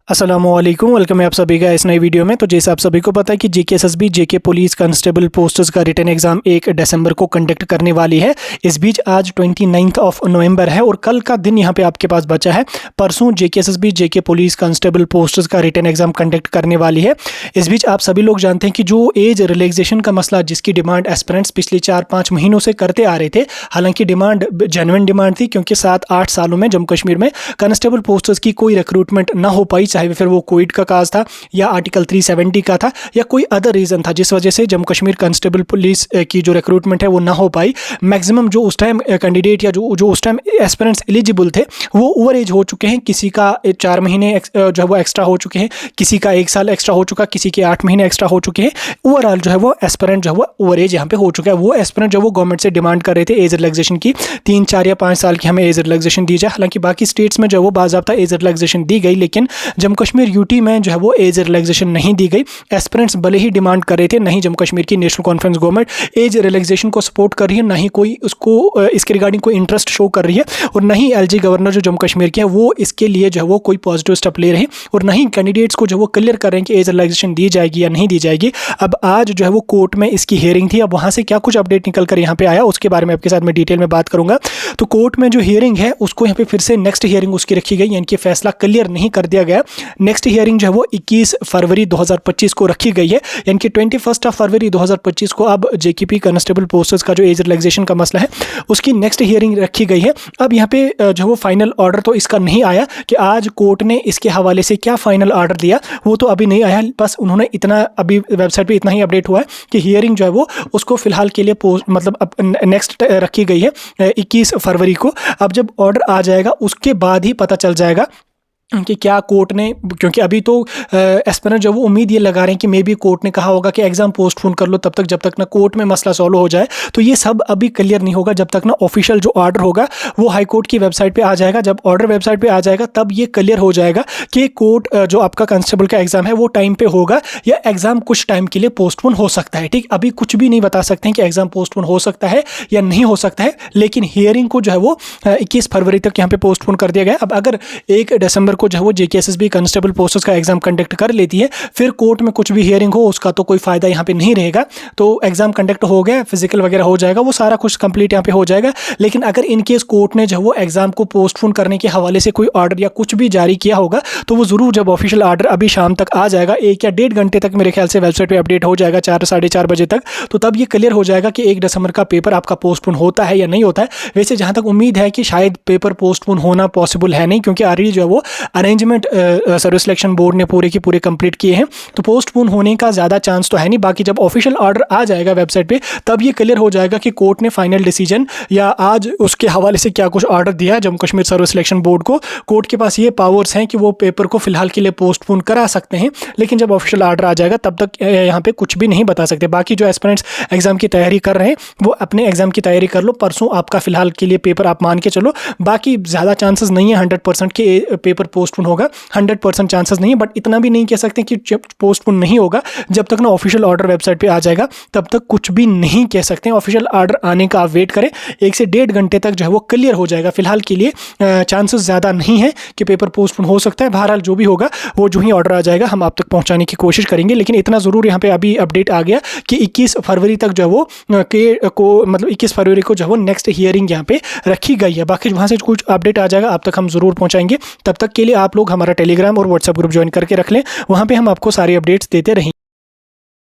अस्सलामुअलैकुम, वेलकम है आप सभी का इस नई वीडियो में। तो जैसे आप सभी को पता है कि जेकेएसएसबी जेके पुलिस कांस्टेबल पोस्ट्स का रिटन एग्जाम 1 दिसंबर को कंडक्ट करने वाली है। इस बीच आज 29 नवंबर है और कल का दिन यहाँ पे आपके पास बचा है। परसों जेकेएसएसबी जेके पुलिस कांस्टेबल पोस्ट्स का रिटन एग्जाम कंडक्ट करने वाली है। इस बीच आप सभी लोग जानते हैं कि जो एज रिलैक्सेशन का मसला, जिसकी डिमांड एस्पिरेंट्स पिछले 4-5 महीनों से करते आ रहे थे, हालांकि डिमांड जेन्युइन डिमांड थी, क्योंकि 7-8 सालों में जम्मू कश्मीर में कांस्टेबल पोस्ट्स की कोई रिक्रूटमेंट ना हो पाई, चाहे फिर वो कोविड का काज था या आर्टिकल 370 का था या कोई अदर रीज़न था जिस वजह से जम्मू कश्मीर कांस्टेबल पुलिस की जो रिक्रूटमेंट है वो ना हो पाई। मैक्सिमम जो उस टाइम कैंडिडेट या जो उस टाइम एस्पिरेंट्स एलिजिबल थे वो ओवर एज हो चुके हैं। किसी का 4 महीने जो है वो एक्स्ट्रा हो चुके हैं, किसी का 1 साल एक्स्ट्रा हो चुका, किसी के 8 महीने एक्स्ट्रा हो चुके हैं। ओवरऑल जो है वो एस्पिरेंट जो है वो ओवर एज यहाँ पे हो चुका है। वो एस्पिरेंट जो वो गवर्नमेंट से डिमांड कर रहे थे एज रिलैक्सेशन की, 3, 4 या 5 साल की हमें एज रिलैक्सेशन दी जाए। हालांकि बाकी स्टेट्स में जो है वो बाज़ाब्ता एज रिलैक्सेशन दी गई, लेकिन जम्मू कश्मीर यूटी में जो है वो एज रिलैक्सेशन नहीं दी गई। एस्पिरेंट्स भले ही डिमांड कर रहे थे, नहीं जम्मू कश्मीर की national conference government age relaxation को सपोर्ट कर रही है, ना ही कोई उसको इसके रिगार्डिंग कोई इंटरेस्ट शो कर रही है, और ना ही एलजी गवर्नर जो जम्मू कश्मीर के हैं वो इसके लिए जो है वो कोई पॉजिटिव स्टेप ले रहे हैं, और ना ही कैंडिडेट्स को जो वो क्लियर कर रहे हैं कि एज रिलैक्सेशन दी जाएगी या नहीं दी जाएगी। अब आज जो है वो कोर्ट में इसकी हियरिंग थी। अब वहाँ से क्या कुछ अपडेट निकल कर यहाँ पे आया उसके बारे में आपके साथ मैं डिटेल में बात करूंगा। तो कोर्ट में जो हियरिंग है उसको यहाँ पे फिर से नेक्स्ट हियरिंग उसकी रखी गई, यानी कि फैसला क्लियर नहीं कर दिया गया। नेक्स्ट हियरिंग जो है वो 21 फरवरी 2025 को रखी गई है, यानी कि 21 फरवरी 2025 को अब जेकेपी कांस्टेबल पोस्ट्स का जो एज रिलैक्सेशन का मसला है उसकी नेक्स्ट हियरिंग रखी गई है। अब यहाँ पे जो वो फाइनल ऑर्डर तो इसका नहीं आया कि आज कोर्ट ने इसके हवाले से क्या फाइनल ऑर्डर दिया, वो तो अभी नहीं आया। बस उन्होंने इतना अभी वेबसाइट पे इतना ही अपडेट हुआ है कि हियरिंग जो है वो उसको फिलहाल के लिए मतलब अब नेक्स्ट रखी गई है 21 फरवरी को। अब जब ऑर्डर आ जाएगा उसके बाद ही पता चल जाएगा कि क्या कोर्ट ने, क्योंकि अभी तो एस्पिरेंट जो वो उम्मीद ये लगा रहे हैं कि मे बी कोर्ट ने कहा होगा कि एग्जाम पोस्टपोन कर लो तब तक, जब तक ना कोर्ट में मसला सॉल्व हो जाए। तो ये सब अभी क्लियर नहीं होगा जब तक ना ऑफिशियल जो ऑर्डर होगा वो हाई कोर्ट की वेबसाइट पे आ जाएगा। जब ऑर्डर वेबसाइट पे आ जाएगा तब ये क्लियर हो जाएगा कि कोर्ट जो आपका कांस्टेबल का एग्जाम है वो टाइम पे होगा या एग्जाम कुछ टाइम के लिए पोस्टपोन हो सकता है। ठीक, अभी कुछ भी नहीं बता सकते हैं कि एग्जाम पोस्टपोन हो सकता है या नहीं हो सकता है, लेकिन हियरिंग को जो है वो 21 फरवरी तक यहाँ पे पोस्टपोन कर दिया गया। अब अगर 1 दिसंबर को जो है वो जेकेएसएसबी कांस्टेबल पोस्ट्स का एग्जाम कंडक्ट कर लेती है, फिर कोर्ट में कुछ भी हियरिंग हो उसका तो कोई फायदा यहाँ पे नहीं रहेगा। तो एग्जाम कंडक्ट हो गया, फिजिकल वगैरह हो जाएगा, वो सारा कुछ कंप्लीट यहाँ पे हो जाएगा। लेकिन अगर इन केस कोर्ट ने जो वो एग्जाम को पोस्टपोन करने के हवाले से कोई ऑर्डर या कुछ भी जारी किया होगा तो वो जरूर जब ऑफिशियल ऑर्डर अभी शाम तक आ जाएगा, 1 या 1.5 घंटे तक मेरे ख्याल से वेबसाइट पर अपडेट हो जाएगा, 4 साढ़े 4 बजे तक, तो तब ये क्लियर हो जाएगा कि 1 दिसंबर का पेपर आपका पोस्टपोन होता है या नहीं होता है। वैसे जहाँ तक उम्मीद है कि शायद पेपर पोस्टपोन होना पॉसिबल है नहीं, क्योंकि ऑलरेडी जो है वो अरेंजमेंट सर्विस सिलेक्शन बोर्ड ने पूरे के पूरे कंप्लीट किए हैं, तो पोस्टपोन होने का ज़्यादा चांस तो है नहीं। बाकी जब ऑफिशियल ऑर्डर आ जाएगा वेबसाइट पे तब ये क्लियर हो जाएगा कि कोर्ट ने फाइनल डिसीजन या आज उसके हवाले से क्या कुछ ऑर्डर दिया है Jammu Kashmir service selection board को। कोर्ट के पास ये पावर्स हैं कि वो पेपर को फिलहाल के लिए पोस्टपोन करा सकते हैं, लेकिन जब ऑफिशियल ऑर्डर आ जाएगा तब तक यहाँ पे कुछ भी नहीं बता सकते। बाकी जो एस्पिरेंट्स एग्जाम की तैयारी कर रहे हैं वो अपने एग्जाम की तैयारी कर लो, परसों आपका फिलहाल के लिए पेपर आप मान के चलो। बाकी ज़्यादा चांसेस नहीं है 100% के पेपर पोस्टपोन होगा, 100% चांसेस नहीं है, बट इतना भी नहीं कह सकते कि पोस्टपोन नहीं होगा। जब तक ना ऑफिशियल ऑर्डर वेबसाइट पे आ जाएगा तब तक कुछ भी नहीं कह सकते हैं। ऑफिशियल ऑर्डर आने का आप वेट करें, 1 से 1.5 घंटे तक जो है वो क्लियर हो जाएगा। फिलहाल के लिए चांसेस ज़्यादा नहीं है कि पेपर पोस्टपोन हो सकता है। बहरहाल जो भी होगा वो जो ही ऑर्डर आ जाएगा हम आप तक पहुँचाने की कोशिश करेंगे, लेकिन इतना ज़रूर यहाँ पे अभी अपडेट आ गया कि 21 फरवरी तक जो है वो मतलब 21 फरवरी को जो है वो नेक्स्ट हियरिंग यहाँ पे रखी गई है। बाकी वहाँ से कुछ अपडेट आ जाएगा आप तक हम ज़रूर पहुँचाएंगे। तब तक के लिए आप लोग हमारा टेलीग्राम और व्हाट्सएप ग्रुप ज्वाइन करके रख लें, वहाँ पे हम आपको सारी अपडेट्स देते रहेंगे।